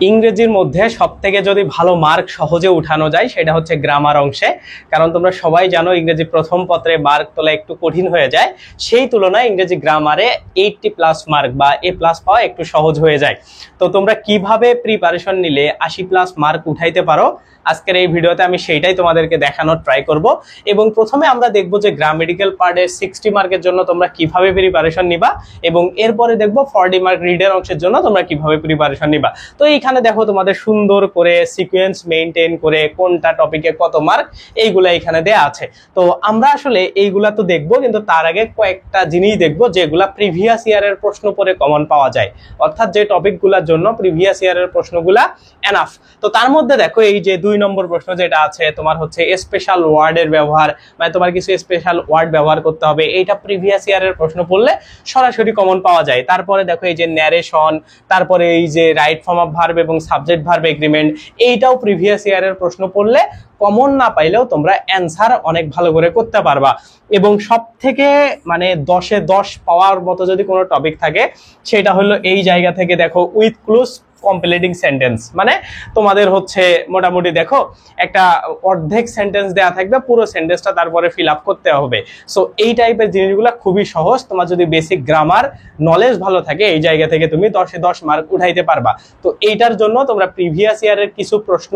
ইংরেজির মধ্যে সবথেকে যদি ভালো মার্ক সহজে উঠানো যায় সেটা হচ্ছে গ্রামার অংশে। কারণ তোমরা সবাই জানো ইংরেজি প্রথম পত্রে মার্ক তোলা একটু কঠিন হয়ে যায়, সেই তুলনায় ইংরেজি গ্রামারে 80+ মার্ক বা A+ পাওয়া একটু সহজ হয়ে যায়। তো তোমরা কিভাবে প্রিপারেশন নিলে 80+ মার্ক উঠাইতে পারো আজকের এই ভিডিওতে আমি সেইটাই তোমাদেরকে দেখানোর ট্রাই করব। এবং প্রথমে আমরা দেখব যে গ্রামেটিক্যাল পার্টের 60 মার্কের জন্য তোমরা কিভাবে প্রিপারেশন নিবা, এবং এরপরে দেখব 40 মার্ক রিডার অংশের জন্য তোমরা কিভাবে প্রিপারেশন নিবা। তো এইখানে দেখো তোমাদের সুন্দর করে সিকোয়েন্স মেইনটেইন করে কোনটা টপিকে কত মার্ক এইগুলা এখানে দেয়া আছে। তো আমরা আসলে এইগুলা তো দেখবো, কিন্তু তার আগে কয়েকটা জিনিস দেখবো যেগুলা প্রিভিয়াস ইয়ারের প্রশ্ন পরে কমন পাওয়া যায়, অর্থাৎ যে টপিকগুলোর জন্য প্রিভিয়াস ইয়ারের প্রশ্নগুলা এনাফ। তো তার মধ্যে দেখো এই যে 2 নম্বর প্রশ্ন যেটা আছে তোমার হচ্ছে স্পেশাল ওয়ার্ডের ব্যবহার, মানে তোমার কিছু স্পেশাল ওয়ার্ড ব্যবহার করতে হবে, এইটা প্রিভিয়াস ইয়ারের প্রশ্ন পড়লে সরাসরি কমন পাওয়া যায়। তারপরে দেখো এই যে ন্যারেশন, তারপরে এই যে রাইট ফর্ম অফ ভার্ব এবং সাবজেক্ট ভার্ব এগ্রিমেন্ট, এইটাও প্রিভিয়াস ইয়ারের প্রশ্ন পড়লে কমন না পাইলেও তোমরা অ্যান্সার অনেক ভালো করে করতে পারবা। এবং সব থেকে মানে 10-এ 10 পাওয়ার মতো যদি কোনো টপিক থাকে সেটা হলো এই জায়গা থেকে দেখো উইথ ক্লোজ কমপ্লিটিং সেন্টেন্স, মানে তোমাদের হচ্ছে মোটামুটি দেখো একটা অর্ধেক সেন্টেন্স দেয়া থাকবে, পুরো সেন্টেন্সটা তারপরে ফিল আপ করতে হবে। সো এই টাইপের জিনিসগুলো খুবই সহজ, তোমার যদি বেসিক গ্রামার নলেজ ভালো থাকে এই জায়গা থেকে তুমি 10-এ 10 মার্ক উঠাইতে পারবা। তো এইটার জন্য তোমরা প্রিভিয়াস ইয়ারের কিছু প্রশ্ন,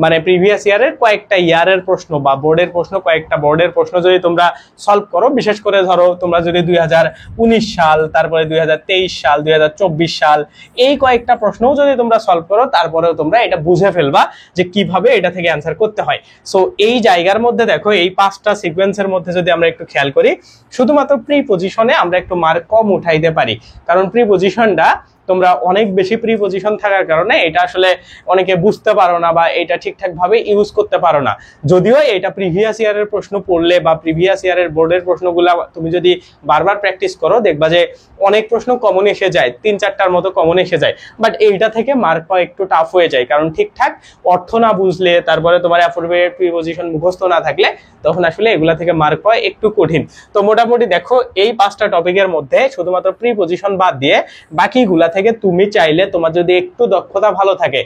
মানে প্রিভিয়াস ইয়ারের কয়েকটা ইয়ারের প্রশ্ন বা বোর্ডের প্রশ্ন, কয়েকটা বোর্ডের প্রশ্ন যদি তোমরা সলভ করো, বিশেষ করে ধরো তোমরা যদি 2019 সাল, তারপরে 2023 সাল, 2024 সাল এই কয়েকটা প্রশ্ন যদি তোমরা সলভ করো, তারপরেও তোমরা এটা বুঝে ফেলবা যে কিভাবে এটা থেকে অ্যান্সার করতে হয়। সো এই জায়গার মধ্যে দেখো এই 5টা সিকোয়েন্সের মধ্যে যদি আমরা একটু খেয়াল করি, শুধুমাত্র প্রিপজিশনে আমরা একটু মার্ক কম উঠাইতে পারি, কারণ প্রিপজিশনটা তোমরা অনেক বেশি প্রিপজিশন থাকার কারণে এটা আসলে অনেকে বুঝতে পারো না বা এটা ঠিকঠাক ভাবে ইউজ করতে পারো না। যদিও এটা প্রিভিয়াস ইয়ারের প্রশ্ন পড়লে বা প্রিভিয়াস ইয়ারের বোর্ডের প্রশ্নগুলো তুমি যদি বারবার প্র্যাকটিস করো, দেখবা যে অনেক প্রশ্ন কমন এসে যায়, 3-4টার মতো কমন এসে যায়। বাট এইটা থেকে মার্ক পাওয়া একটু টাফ হয়ে যায়, কারণ ঠিকঠাক অর্থ না বুঝলে, তারপরে তোমার অ্যাপ্রোপ্রিয়েট প্রিপজিশন মুখস্থ না থাকলে তখন আসলে এগুলা থেকে মার্ক পাওয়া একটু কঠিন। তো মোটামুটি দেখো এই 5টা টপিকের মধ্যে শুধুমাত্র প্রিপজিশন বাদ দিয়ে বাকিগুলা থেকে তুমি চাইলে তোমার যদি একটু দক্ষতা ভালো থাকে,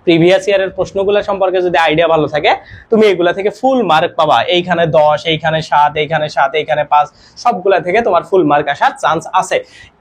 প্রিভিয়াস ইয়ারের প্রশ্নগুলো সম্পর্কে যদি আইডিয়া ভালো থাকে, তুমি এগুলা থেকে ফুল মার্ক পাবা। এইখানে 10, এইখানে 7, এইখানে 7, এইখানে 5, সবগুলা থেকে তোমার ফুল মার্ক আসার চান্স আছে।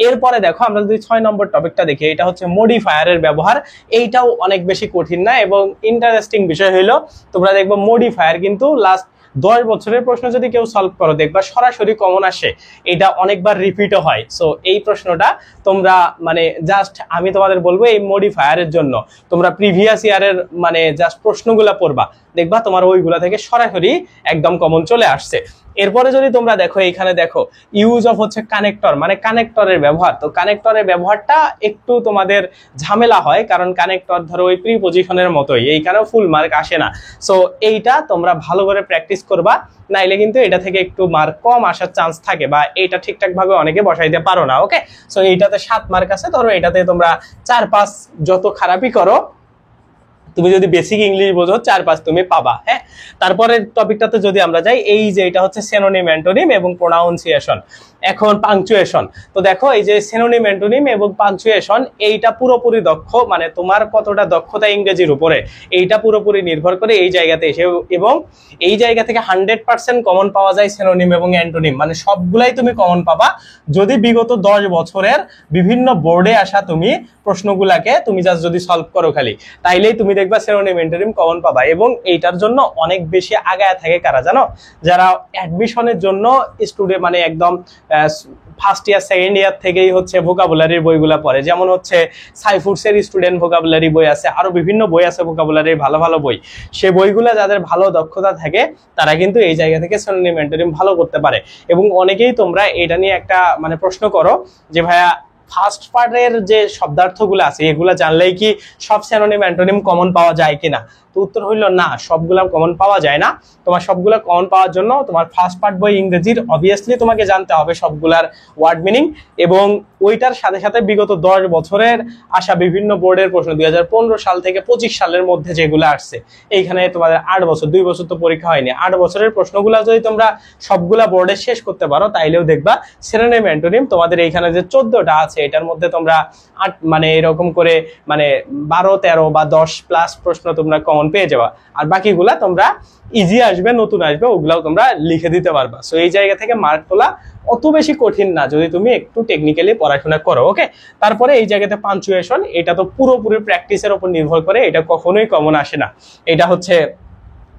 এরপরে দেখো আমরা যদি 6 নম্বর টপিকটা দেখি, এটা হচ্ছে মডিফায়ারের ব্যবহার। এইটাও অনেক বেশি কঠিন না, এবং ইন্টারেস্টিং বিষয় হলো তোমরা দেখবো মডিফায়ার কিন্তু লাস্ট 10 বছরের প্রশ্ন যদি কেউ সলভ করো দেখবা সরাসরি কমন আসে, এটা অনেকবার রিপিটও হয়। সো এই প্রশ্নটা তোমরা মানে জাস্ট আমি তোমাদের বলবো এই মডিফায়ারের জন্য তোমরা প্রিভিয়াস ইয়ারের মানে জাস্ট প্রশ্নগুলা পড়বা, দেখবা তোমার ওইগুলা থেকে সরাসরি একদম কমন চলে আসছে। এরপরে যদি তোমরা দেখো এইখানে দেখো ইউজ অফ হচ্ছে কানেক্টর, মানে কানেক্টরের ব্যবহার। তো কানেক্টরের ব্যবহারটা একটু তোমাদের ঝামেলা হয়, কারণ কানেক্টর ধরো ওই প্রিপজিশনের মতোই, এইখানেও ফুল মার্ক আসে না। সো এইটা তোমরা ভালো করে প্র্যাকটিস করবা, নাইলে কিন্তু এটা থেকে একটু মার্ক কম আসার চান্স থাকে, বা এইটা ঠিকঠাক ভাবে অনেকে বসাইতে পারো না। ওকে, সো এইটাতে 7 মার্ক আছে, ধরো এটাতে তোমরা 4-5 যত খারাপই করো, তুমি যদি বেসিক ইংলিশ বোঝো 4-5 তুমি পাবা। হ্যাঁ, তারপরে টপিকটাতে যদি আমরা যাই, এই যে এটা হচ্ছে সিনোনিম অ্যান্টোনিম এবং প্রোনাউন্সিয়েশন। এখন পাংচুয়েশন, তো দেখো এই যে সিনোনিম অ্যান্টোনিম এবং পাংচুয়েশন এইটা পুরোপুরি দক্ষ, মানে তোমার কতটা দক্ষতা ইংরেজির উপরে এইটা পুরোপুরি নির্ভর করে এই জায়গাতে এসে, এবং এই জায়গা থেকে 100% কমন পাওয়া যায় সিনোনিম এবং অ্যান্টোনিম, মানে সবগুলাই তুমি কমন পাবা যদি বিগত 10 বছরের বিভিন্ন বোর্ডে আসা তুমি প্রশ্নগুলাকে তুমি জাস্ট যদি সলভ করো খালি, তাইলেই তুমি দেখবা সিনোনিম অ্যান্টোনিম কমন পাবা। এবং এইটার জন্য অনেক বেশি আগায় থাকে কারা জানো? যারা অ্যাডমিশনের জন্য স্টুডেন্ট, মানে একদম ফার্স্ট ইয়ার সেকেন্ড ইয়ার থেকেই হচ্ছে ভোকাবুলারির বইগুলা পড়ে, যেমন হচ্ছে সাইফুডসের স্টুডেন্ট ভোকাবুলারি বই আছে, আরো বিভিন্ন বই আছে ভোকাবুলারির ভালো ভালো বই। সে বইগুলা যাদের ভালো দক্ষতা থাকে তারা কিন্তু এই জায়গা থেকে সিনোনিম অ্যান্টোনিম ভালো করতে পারে। এবং অনেকেই তোমরা এটা নিয়ে একটা মানে প্রশ্ন করো যে ভাইয়া ফার্স্ট পার্টের যে শব্দার্থগুলো আছে এগুলা জানলেই কি সব সিনোনিম অ্যান্টোনিম কমন পাওয়া যায় কিনা? তো উত্তর হইল না, সবগুলা কমন পাওয়া যায় না। তোমার সবগুলা কমন পাওয়ার জন্য তোমার ফার্স্ট পার্ট বই ইংরেজির অবভিয়াসলি তোমাকে জানতে হবে সবগুলার ওয়ার্ড মিনিং, এবং ওইটার সাথে সাথে বিগত 10 বছরের আসা বিভিন্ন বোর্ডের প্রশ্ন 2015 সাল থেকে 25 সালের মধ্যে যেগুলো আসছে, এইখানে তোমাদের 8 বছর, 2 বছর তো পরীক্ষা হয়নি, 8 বছরের প্রশ্নগুলো যদি তোমরা সবগুলা বোর্ডে শেষ করতে পারো তাইলেও দেখবা সিনোনিম অ্যান্টোনিম তোমাদের এইখানে যে 14টা আছে এটার মধ্যে তোমরা মানে এরকম করে মানে 12, 13 বা 10 প্লাস প্রশ্ন তোমরা কমন পেয়ে যাবা। আর বাকিগুলা তোমরা ইজি আসবে, নতুন আসবে, ওগুলাও তোমরা লিখে দিতে পারবা। সো এই জায়গা থেকে মার্ক তোলা অত বেশি কঠিন না যদি তুমি একটু টেকনিক্যালি পড়াশোনা করো। ওকে, তারপরে এই জায়গাতে পাঞ্চুয়েশন, এটা তো পুরোপুরি প্র্যাকটিসের উপর নির্ভর করে, এটা কখনোই কমন আসে না। এটা হচ্ছে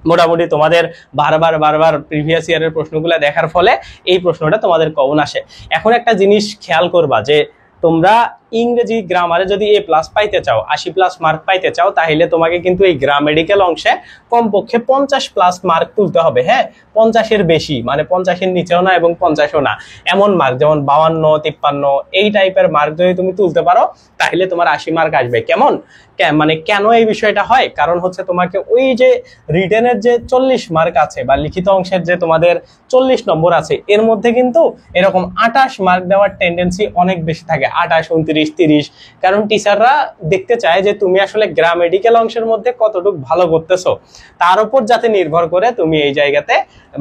মোটামুটি তোমাদের বারবার প্রিভিয়াস ইয়ারের প্রশ্নগুলো দেখার ফলে এই প্রশ্নটা তোমাদের কমন আসে। এখন একটা জিনিস খেয়াল করবা যে তোমরা ইংরেজি গ্রামারে যদি A+ পাইতে চাও, 80+ মার্ক পাইতে চাও, তাহলে তোমাকে কিন্তু এই গ্রামেটিক্যাল অংশে কমপক্ষে 50+ মার্ক তুলতে হবে। হ্যাঁ, 50-এর বেশি, মানে 50-এর নিচেও না এবং 50ও না, এমন মার্ক যেমন 52, 53 এই টাইপের মার্ক যদি তুমি তুলতে পারো তাহলে তোমার 80 মার্ক আসবে। কেমন মানে কেন এই বিষয়টা হয়? কারণ হচ্ছে তোমাকে ওই যে রিটেনের যে 40 মার্ক আছে বা লিখিত অংশের যে তোমাদের 40 নম্বর আছে, এর মধ্যে কিন্তু এরকম 28 মার্ক দেওয়ার টেন্ডেন্সি অনেক বেশি থাকে, 28, 29, 30। কারণ টিচাররা দেখতে চায় যে তুমি আসলে গ্রামেটিক্যাল অংশের মধ্যে কতটুকু ভালো করতেছো, তার উপর যাতে নির্ভর করে তুমি এই জায়গাতে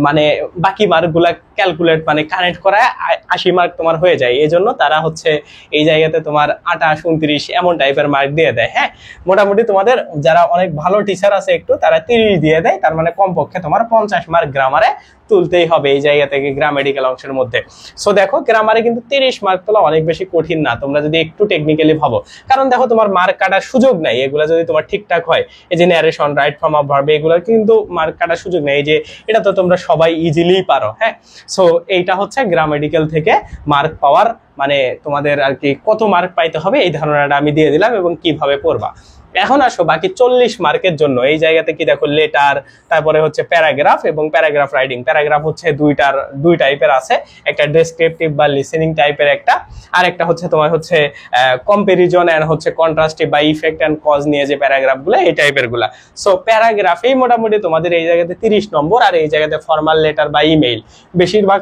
মানে বাকি মার্কগুলা ক্যালকুলেট মানে কানেক্ট করায় 80 মার্ক তোমার হয়ে যায়। এই জন্য তারা হচ্ছে এই জায়গাতে তোমার 28, 29 এমন টাইপের মার্ক দিয়ে দেয়। হ্যাঁ, মোটামুটি তোমাদের যারা অনেক ভালো টিচার আছে একটু, তারা 30 দিয়ে দেয়, তার মানে কমপক্ষে তোমার 50 মার্ক গ্রামারে তুলতেই হবে এই জায়গা থেকে গ্রামেটিক্যাল অংশের মধ্যে। সো দেখো, গ্রামারে কিন্তু 30 মার্ক তোলা অনেক বেশি কঠিন না তোমরা যদি একটু টেকনিক্যালি ভাবো। কারণ দেখো, তোমার মার্ক কাটার সুযোগ নাই, এগুলা যদি তোমার ঠিকঠাক হয়। এই যে narration, right form of verb, এগুলো কিন্তু মার্ক কাটার সুযোগ নেই। এই যে এটা তো তোমরা সবাই ইজিলি পারো। হ্যাঁ, সো এইটা হচ্ছে গ্রামেটিক্যাল থেকে মার্ক পাওয়ার মানে তোমাদের আর কি কত মার্ক পাইতে হবে এই ধারণাটা আমি দিয়ে দিলাম এবং কিভাবে পড়বা। এখন আসো বাকি 40 মার্কের জন্য। এই জায়গাতে কি দেখো, লেটার, তারপরে হচ্ছে প্যারাগ্রাফ এবং প্যারাগ্রাফ রাইটিং। প্যারাগ্রাফ হচ্ছে দুই টাইপের আছে, একটা ডেসক্রিপটিভ বা লিসেনিং টাইপের একটা, আর একটা হচ্ছে তোমার হচ্ছে কম্পারিজন এন্ড হচ্ছে কন্ট্রাস্টিভ বা ইফেক্ট এন্ড কজ নিয়ে যে প্যারাগ্রাফগুলো, এই টাইপের গুলা। সো প্যারাগ্রাফেই মোটামুটি তোমাদের এই জায়গাতে 30 নম্বর, আর এই জায়গাতে ফর্মাল লেটার বা ইমেইল। বেশিরভাগ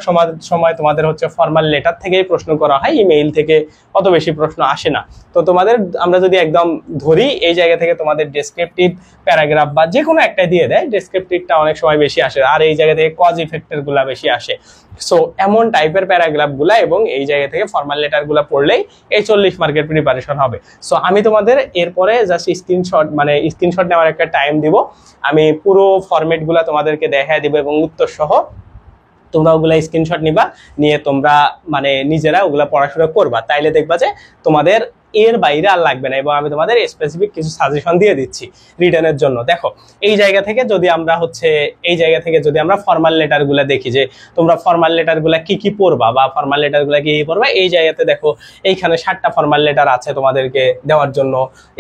সময় তোমাদের হচ্ছে ফর্মাল লেটার থেকেই প্রশ্ন করা হয়, ইমেইল থেকে অত বেশি প্রশ্ন আসে না। তো তোমাদের আমরা যদি একদম ধরি, এই জায়গা থেকে তোমাদের ডেসক্রিপটিভ, প্যারাগ্রাফ বা যে কোনো একটা দিয়ে দেয়, ডেসক্রিপটিভটা অনেক সময় বেশি আসে, আর এই জায়গা থেকে কজ ইফেক্টের গুলা বেশি আসে। সো এমন টাইপের প্যারাগ্রাফ গুলা এবং এই জায়গা থেকে ফর্মাল লেটার গুলা পড়লেই এই 40 মার্কের প্রিপারেশন হবে। সো আমি তোমাদের এরপরে জাস্ট স্ক্রিনশট নেওয়ার একটা টাইম দিব, আমি পুরো ফরম্যাট গুলা তোমাদেরকে দেখায় দিব এবং উত্তর সহ তোমরা ওগুলা স্ক্রিনশট নিবা, নিয়ে তোমরা মানে নিজেরা ওগুলা পড়াশোনা করবা, তাইলে দেখবা যে তোমাদের এর বাইরে আর লাগবে না। এবং আমি তোমাদের স্পেসিফিক কিছু সাজেশন দিয়ে দিচ্ছি রিটার্নের জন্য। দেখো, এই জায়গা থেকে যদি আমরা ফর্মাল লেটার গুলা দেখি যে তোমরা ফর্মাল লেটার গুলা কি কি পড়বা বা ফর্মাল লেটার গুলা কি পড়বা, এই জায়গাতে দেখো এইখানে 7টা ফর্মাল লেটার আছে তোমাদেরকে দেওয়ার জন্য।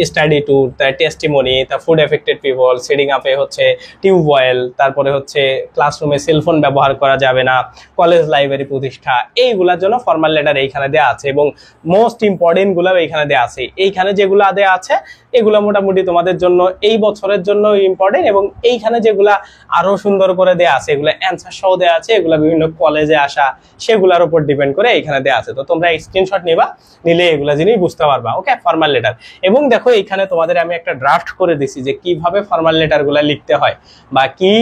Study tour, testimony, food affected people, seeding আপে হচ্ছে টিউবওয়েল, তারপরে হচ্ছে ক্লাসরুমে সেলফোন ব্যবহার করা যাবে না, কলেজ লাইব্রেরি প্রতিষ্ঠা, এইগুলার জন্য ফর্মাল লেটার এইখানে দেওয়া আছে এবং মোস্ট ইম্পর্টেন্ট গুলো এইখানে দেওয়া আছে। এইখানে যেগুলো দেওয়া আছে এগুলো মোটামুটি তোমাদের জন্য এই বছরের জন্য ইম্পর্টেন্ট, এবং এইখানে যেগুলা আরো সুন্দর করে দেওয়া আছে এগুলো অ্যান্সার সহ দেওয়া আছে, এগুলো বিভিন্ন কলেজে আসা সেগুলোর উপর ডিপেন্ড করে এইখানে দেওয়া আছে। তো তোমরা স্ক্রিনশট নিবা, নিলে এগুলা জিনিস বুঝতে পারবা। ওকে, ফর্মাল লেটার। এবং দেখো, এইখানে তোমাদের আমি একটা ড্রাফট করে দিছি যে কিভাবে ফর্মাল লেটার গুলা লিখতে হয় বা কি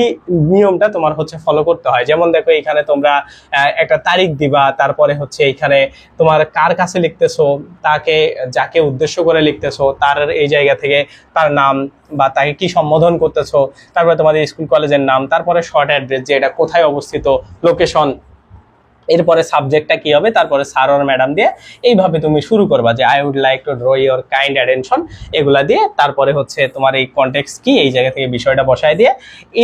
নিয়মটা তোমার হচ্ছে ফলো করতে হয়। যেমন দেখো, এইখানে তোমরা একটা তারিখ দিবা, তারপরে হচ্ছে এইখানে তোমার কার কাছে লিখতেছো, যাকে উদ্দেশ্য করে লিখতেছো তার এই জায়গা থেকে তার নাম বা তাকে কি সম্বোধন করতেছো, তারপরে তোমাদের স্কুল কলেজের নাম, তারপরে শর্ট অ্যাড্রেস যে এটা কোথায় অবস্থিত, লোকেশন, এরপরে সাবজেক্টটা কি হবে, তারপরে স্যার আর ম্যাডাম দিয়ে এইভাবে তুমি শুরু করবা যে I would like to draw your kind attention, এগুলা দিয়ে তারপরে হচ্ছে তোমার এই কনটেক্সট কি, এই জায়গা থেকে বিষয়টা বসায় দিয়ে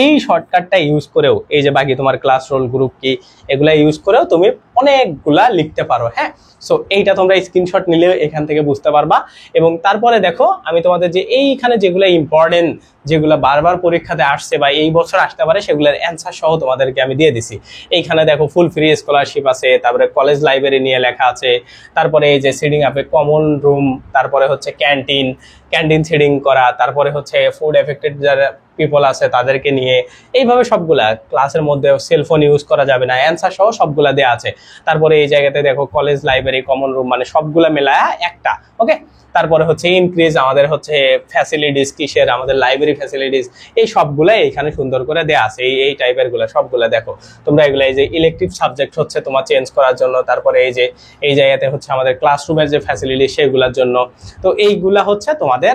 এই শর্টকাটটা ইউজ করেও এই যে বাকি তোমার ক্লাস রোল গ্রুপ কি এগুলা ইউজ করেও তুমি অনেকগুলা লিখতে পারো। হ্যাঁ, সো এইটা তোমরা স্ক্রিনশট নিলেও এখান থেকে বুঝতে পারবা। এবং তারপরে দেখো, আমি তোমাদের যে এইখানে যেগুলো ইম্পর্টেন্ট, যেগুলো বারবার পরীক্ষাতে আসছে বা এই বছর আসতে পারে, সেগুলোর অ্যান্সার সহ তোমাদেরকে আমি দিয়ে দিছি। এইখানে দেখো, ফুল ফ্রি স্কলারশিপ আছে, তারপরে কলেজ লাইব্রেরি নিয়ে লেখা আছে, তারপরে এই যে সিডিং আপে কমন রুম, তারপরে হচ্ছে ক্যান্টিন ক্যান্টিন সিডিং করা, তারপরে হচ্ছে ফুড এফেক্টেড যারা পিপল আছে তাদেরকে নিয়ে এইভাবে সবগুলা ক্লাসের মধ্যে সেলফোন ইউজ করা যাবে না, অ্যান্সার সহ সবগুলা দেওয়া আছে। তারপরে এই জায়গাতে দেখো কলেজ লাইব্রেরি কমন রুম, মানে সবগুলা মেলায় একটা। ওকে, তারপরে হচ্ছে ইনক্রিজ আমাদের হচ্ছে ফ্যাসিলিটিস, কিসের আমাদের লাইব্রেরি ফ্যাসিলিটিস, এই সবগুলা এইখানে সুন্দর করে দেওয়া আছে। এই টাইপের গুলা সবগুলা দেখো তোমরা এগুলো। এই যে ইলেকটিভ সাবজেক্ট হচ্ছে তোমার চেঞ্জ করার জন্য, তারপরে এই যে এই জায়গাতে হচ্ছে আমাদের ক্লাসরুমের যে ফ্যাসিলিটি সেগুলোর জন্য। তো এইগুলা হচ্ছে তোমাদের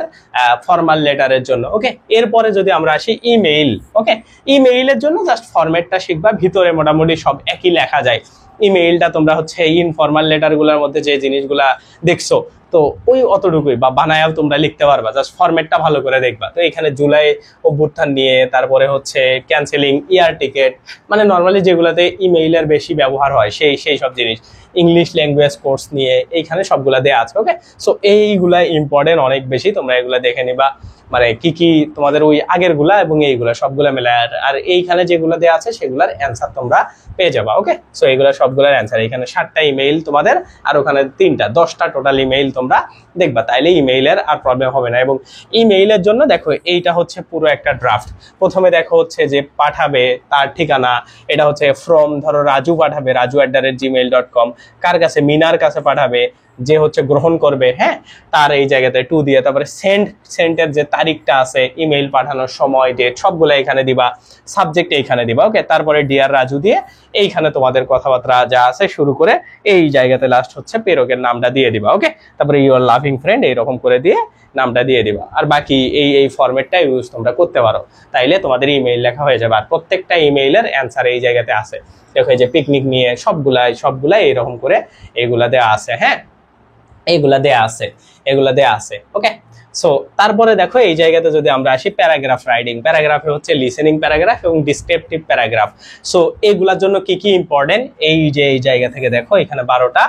ফর্মাল লেটারের জন্য। ওকে, এরপরে যদি আমরা আসি ইমেইল। ওকে, ইমেইলের জন্য জাস্ট ফরম্যাটটা শিখবা, ভিতরে মোটামুটি সব একই লেখা যায়। ইমেইলটা তোমরা হচ্ছে ইনফর্মাল লেটার গুলোর মধ্যে যে জিনিসগুলা দেখছো তো ওই অতটুকুই বা বানায়াও তোমরা লিখতে পারবা, জাস্ট ফরম্যাটটা ভালো করে দেখবা। তো এখানে জুলাই অভ্যুত্থান নিয়ে, তারপরে হচ্ছে ক্যান্সেলিং এয়ার টিকেট, মানে নর্মালি যেগুলোতে ইমেইলের বেশি ব্যবহার হয় সেই সব জিনিস, ইংলিশ ল্যাঙ্গুয়েজ কোর্স নিয়ে এইখানে সবগুলা দেওয়া আছে। ওকে, সো এইগুলা ইম্পর্টেন্ট অনেক বেশি, তোমরা এগুলা দেখে নিবা, মানে কি কি তোমাদের ওই আগের গুলা এবং এইগুলা সবগুলা মেলায়। আর এইখানে যেগুলো দেওয়া আছে সেগুলার অ্যান্সার তোমরা পেয়ে যাবা। ওকে, সো এইগুলা সবগুলার অ্যান্সার। এখানে 7টা ইমেইল তোমাদের, আর ওখানে 3টা, 10টা টোটাল ইমেইল তোমরা দেখবা, তাইলে ইমেইলের আর প্রবলেম হবে না। এবং ইমেইলের জন্য দেখো এইটা হচ্ছে পুরো একটা ড্রাফট। প্রথমে দেখো হচ্ছে যে পাঠাবে তার ঠিকানা, এটা হচ্ছে ফ্রম, ধরো রাজু পাঠাবে, raju@gmail.com, কার কাছে, মিনার কাছে পাঠাবে, যে হচ্ছে গ্রহণ করবে, হ্যাঁ, তার এই জায়গাতে 2 দিয়ে, তারপরে সেন্টের যে তারিখটা আছে, ইমেইল পাঠানোর সময়, ডেট, সবগুলো এখানে দিবা, সাবজেক্ট এইখানে দিবা। ওকে, তারপরে ডিয়ার রাজু দিয়ে এইখানে তোমাদের কথাবার্তা যা আছে শুরু করে এই জায়গাতে লাস্ট হচ্ছে প্রেরকের নামটা দিয়ে দিবা। ওকে, তারপরে ইউর লাভিং ফ্রেন্ড এইরকম করে দিয়ে নামটা দিয়ে দিবা। আর বাকি এই ফরম্যাটটা ইউজ তোমরা করতে পারো, তাইলে তোমাদের ইমেইল লেখা হয়ে যাবে। আর প্রত্যেকটা ইমেইলের অ্যান্সার এই জায়গাতে আছে। দেখো এই যে পিকনিক নিয়ে সবগুলাই এইরকম করে এইগুলা দেওয়া আছে। হ্যাঁ, এইগুলা দেয়া আছে। ওকে, সো তারপরে দেখো এই জায়গাতে যদি আমরা আসি প্যারাগ্রাফ রাইটিং, প্যারাগ্রাফে হচ্ছে লিসেনিং প্যারাগ্রাফ এবং ডিসক্রিপটিভ প্যারাগ্রাফ। সো এগুলার জন্য কি কি ইম্পর্টেন্ট, এই যে এই জায়গা থেকে দেখো এখানে 12টা,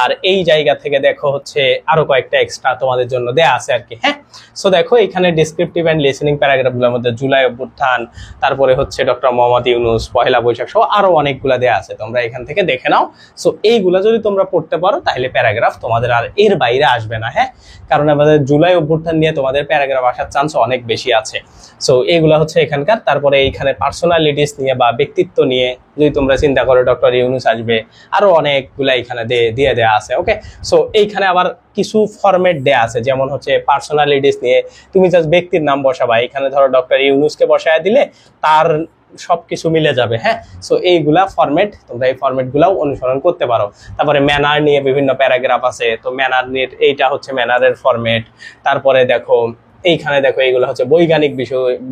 আর এই জায়গা থেকে দেখো হচ্ছে আরো কয়েকটা এক্সট্রা তোমাদের জন্য দেয়া আছে আর কি। হ্যাঁ, সো দেখো এখানে ডিসক্রিপটিভ এন্ড লিসেনিং প্যারাগ্রাফগুলোর মধ্যে জুলাই অভ্যুত্থান, তারপরে হচ্ছে ডক্টর মোহাম্মদ ইউনূস, পহেলা বৈশাখ সহ আরো অনেকগুলা দেয়া আছে, তোমরা এখান থেকে দেখে নাও। সো এইগুলা যদি তোমরা পড়তে পারো তাহলে প্যারাগ্রাফ তোমাদের আর এর বাইরে আসবে না। হ্যাঁ, কারণ আমাদের জুলাই অভ্যুত্থান নিয়ে তোমাদের প্যারাগ্রাফ আসার চান্স অনেক বেশি আছে। সো এইগুলা হচ্ছে এখানকার। তারপরে এইখানে পার্সোনালিটিস নিয়ে বা ব্যক্তিত্ব নিয়ে যদি তোমরা চিন্তা করো, ডক্টর ইউনূস আসবে, আরো অনেকগুলা এখানে দিয়ে দেয়া আছে। ওকে, সো এইখানে আবার কিছু ফরম্যাট দেয়া আছে, যেমন হচ্ছে পার্সোনালিটিস নিয়ে তুমি জাস্ট ব্যক্তির নাম বসাবা, এখানে ধরো ডক্টর ইউনূসকে বসায় দিলে তার সবকিছু মিলে যাবে। হ্যাঁ, সো এইগুলা ফরম্যাট, তোমরা এই ফরম্যাট গুলাও অনুসরণ করতে পারো। তারপরে ম্যানার নিয়ে বিভিন্ন প্যারাগ্রাফ আছে, তো ম্যানার নিয়ে এইটা হচ্ছে ম্যানারের ফরম্যাট। তারপরে দেখো এইখানে দেখো এইগুলো হচ্ছে বৈজ্ঞানিক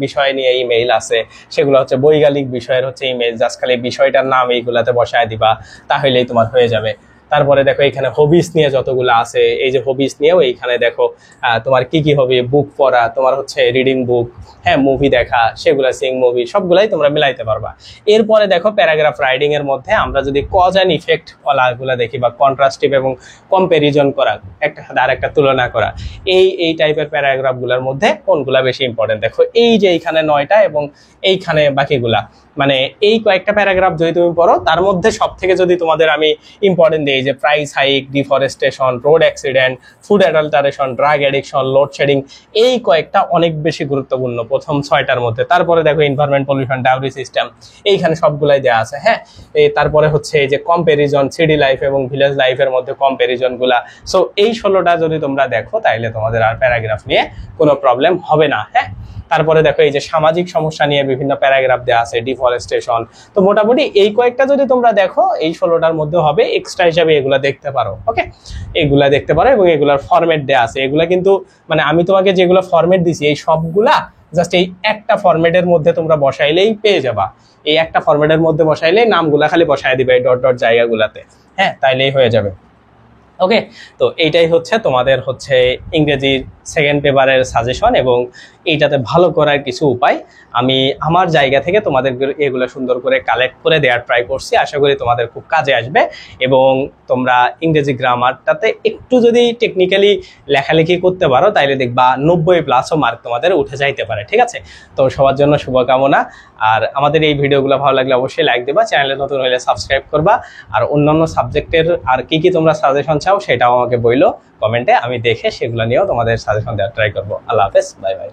বিষয় নিয়ে ইমেইল আছে, সেগুলো হচ্ছে বৈজ্ঞানিক বিষয়ের হচ্ছে ইমেইল, জাস্ট খালি বিষয়টার নাম এইগুলাতে বসায় দিবা, তাহলেই তোমার হয়ে যাবে। তারপরে দেখো এখানে হবিস নিয়ে যতগুলো আছে, এই যে হবিস নিয়েও এইখানে দেখো তোমার কি কি হবি, বুক পড়া, তোমার হচ্ছে রিডিং বুক, হ্যাঁ, মুভি দেখা, সেগুলা সিং মুভি, সবগুলাই তোমরা মিলাইতে পারবা। এরপরে দেখো প্যারাগ্রাফ রাইডিং এর মধ্যে আমরা যদি কজ অ্যান্ড ইফেক্ট ওয়ালাগুলা দেখি, বা কন্ট্রাস্টিভ এবং কম্পারিজন করা, একটা আর একটা তুলনা করা, এই টাইপের প্যারাগ্রাফগুলোর মধ্যে কোনগুলা বেশি ইম্পর্টেন্ট। দেখো এই যে এইখানে 9টা এবং এইখানে বাকিগুলা, মানে এই কয়েকটা প্যারাগ্রাফ যদি তুমি পড়ো, তার মধ্যে সব থেকে যদি তোমাদের আমি ইম্পর্টেন্ট দিই, যে price hike, deforestation, road accident, food adulteration, drug addiction, load shedding, এই কয়েকটা অনেক বেশি গুরুত্বপূর্ণ প্রথম 6টার মধ্যে। তারপরে দেখো এনভায়রনমেন্ট, পলিউশন, ডাউরি সিস্টেম, এইখানে সবগুলাই দেওয়া আছে। হ্যাঁ, তারপরে হচ্ছে এই যে কম্পারিজন, সিটি লাইফ এবং ভিলেজ লাইফের মধ্যে কম্পারিজন গুলা। সো এই 16টা যদি তোমরা দেখো তাইলে তোমাদের আর প্যারাগ্রাফ নিয়ে কোনো প্রবলেম হবে না। হ্যাঁ, তারপরে দেখো এই যে সামাজিক সমস্যা নিয়ে বিভিন্ন প্যারাগ্রাফ দেওয়া আছে, ডিফরেস্টেশন। তো মোটামুটি এই কয়েকটা যদি তোমরা দেখো, এই 16টার মধ্যে হবে, এক্সট্রা হিসাবে এগুলা দেখতে পারো। ওকে, এগুলা দেখতে পারো এবং এগুলার ফরম্যাট দেওয়া আছে। এগুলা কিন্তু মানে আমি তোমাকে যেগুলো ফরম্যাট দিছি, এই সবগুলা জাস্ট এই একটা ফরম্যাটের মধ্যে তোমরা বসাইলেই পেয়ে যাবা। এই একটা ফরম্যাটের মধ্যে বসাইলেই নামগুলা খালি বসায় দিবে এই ডট ডট জায়গাগুলাতে। হ্যাঁ, তাইলেই হয়ে যাবে। ওকে, তো এইটাই হচ্ছে তোমাদের হচ্ছে ইংরেজির সেকেন্ড পেপারের সাজেশন, এবং এইটাতে ভালো করার কিছু উপায় আমি আমার জায়গা থেকে তোমাদের এগুলো সুন্দর করে কালেক্ট করে দেওয়ার ট্রাই করছি। আশা করি তোমাদের খুব কাজে আসবে, এবং তোমরা ইংরেজি গ্রামারটাতে একটু যদি টেকনিক্যালি লেখালেখি করতে পারো, তাইলে দেখবা 90+ মার্ক তোমাদের উঠে যাইতে পারে। ঠিক আছে, তো সবার জন্য শুভকামনা। আর আমাদের এই ভিডিওগুলো ভালো লাগলে অবশ্যই লাইক দেবা, চ্যানেলে নতুন হলে সাবস্ক্রাইব করবা, আর অন্যান্য সাবজেক্টের আর কি কি তোমরা সাজেশন চাও সেটাও আমাকে বইলো কমেন্টে, আমি দেখে সেগুলো নিয়েও তোমাদের সাজেশন দেওয়ার ট্রাই করবো। আল্লাহ হাফেজ, বাই বাই।